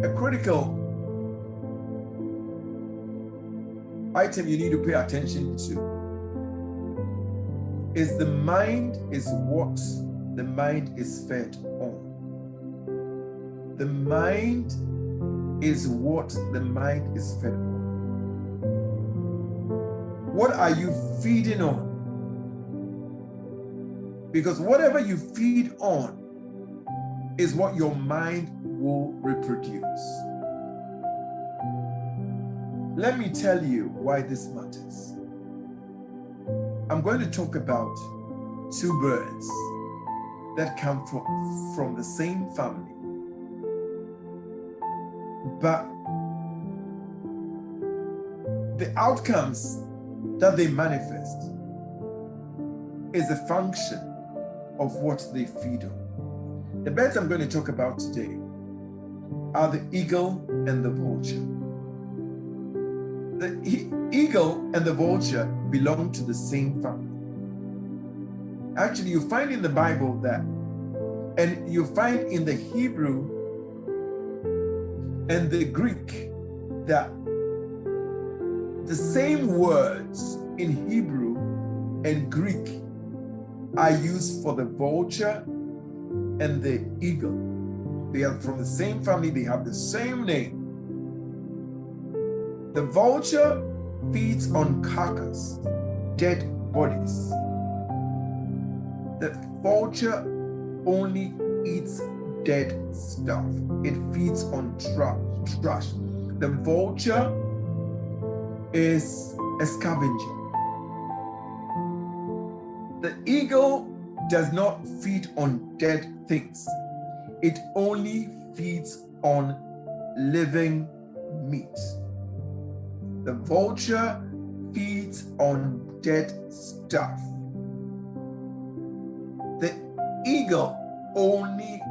a critical item you need to pay attention to is the mind is what the mind is fed on. The mind is what the mind is fed on. What are you feeding on? Because whatever you feed on is what your mind will reproduce. Let me tell you why this matters. I'm going to talk about two birds that come from the same family, but the outcomes that they manifest is a function of what they feed on. The birds I'm going to talk about today are the eagle and the vulture. The eagle and the vulture belong to the same family. Actually, you find in the Bible that, and you find in the Hebrew and the Greek, that the same words in Hebrew and Greek are used for the vulture and the eagle. They are from the same family, they have the same name. The vulture feeds on carcass, dead bodies. The vulture only eats dead stuff. It feeds on trash. The vulture is a scavenger. The eagle does not feed on dead things. It only feeds on living meat. The vulture feeds on dead stuff. The eagle only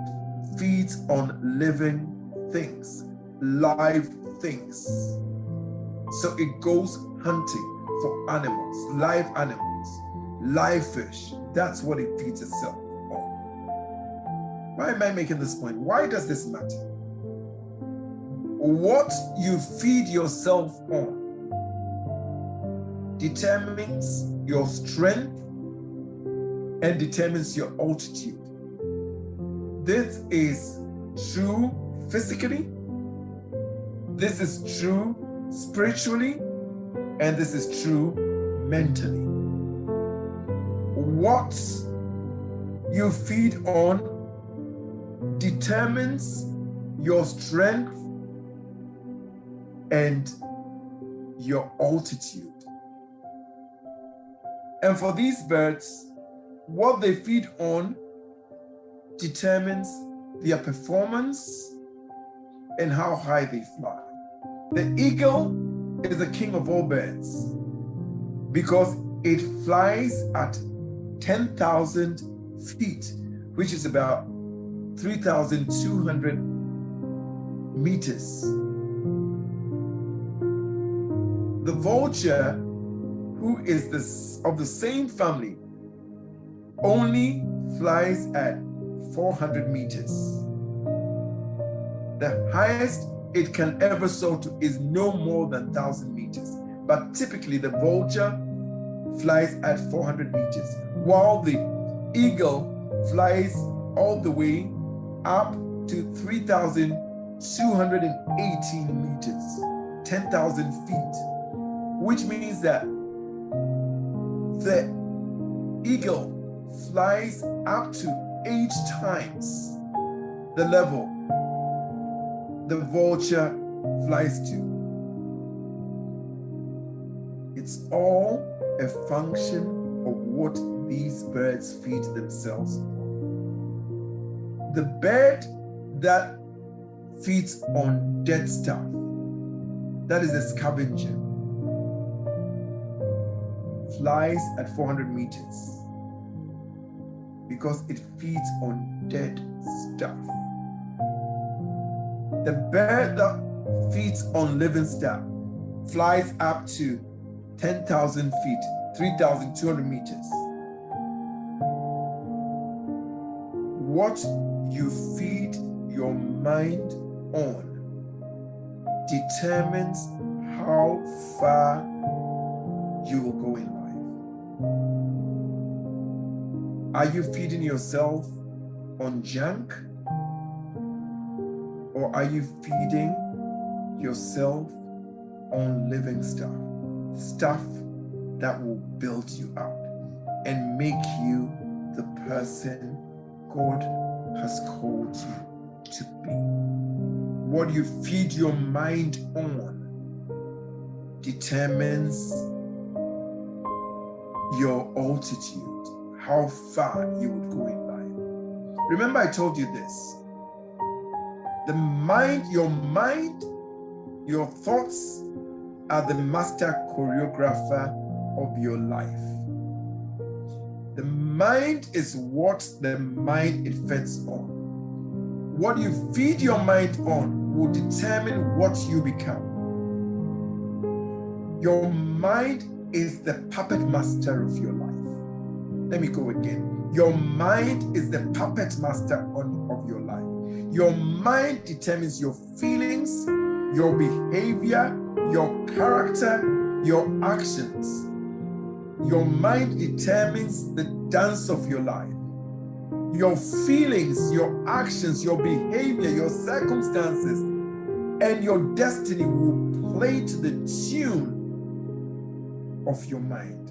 feeds on living things, live things. So it goes hunting for animals, live fish. That's what it feeds itself on. Why am I making this point? Why does this matter? What you feed yourself on determines your strength and determines your altitude. This is true physically, this is true spiritually, and this is true mentally. What you feed on determines your strength and your altitude. And for these birds, what they feed on determines their performance and how high they fly. The eagle is the king of all birds because it flies at 10,000 feet, which is about 3,200 meters. The vulture, who is of the same family, only flies at 400 meters. The highest it can ever soar to is no more than 1,000 meters. But typically the vulture flies at 400 meters, while the eagle flies all the way up to 3,218 meters, 10,000 feet, which means that the eagle flies up to 8 times the level the vulture flies to. It's all a function of what these birds feed themselves on. The bird that feeds on dead stuff, that is a scavenger, flies at 400 meters because it feeds on dead stuff. The bird that feeds on living stuff flies up to 10,000 feet, 3,200 meters. What you feed your mind on determines how far you will go in life. Are you feeding yourself on junk? Or are you feeding yourself on living stuff? Stuff that will build you up and make you the person God has called you to be. What you feed your mind on determines your altitude, how far you would go in life. Remember, I told you this. The mind, your thoughts are the master choreographer of your life. The mind is what the mind it feeds on. What you feed your mind on will determine what you become. Your mind is the puppet master of your life. Let me go again. Your mind is the puppet master of your life. Your mind determines your feelings, your behavior, your character, your actions. Your mind determines the dance of your life. Your feelings, your actions, your behavior, your circumstances, and your destiny will play to the tune of your mind.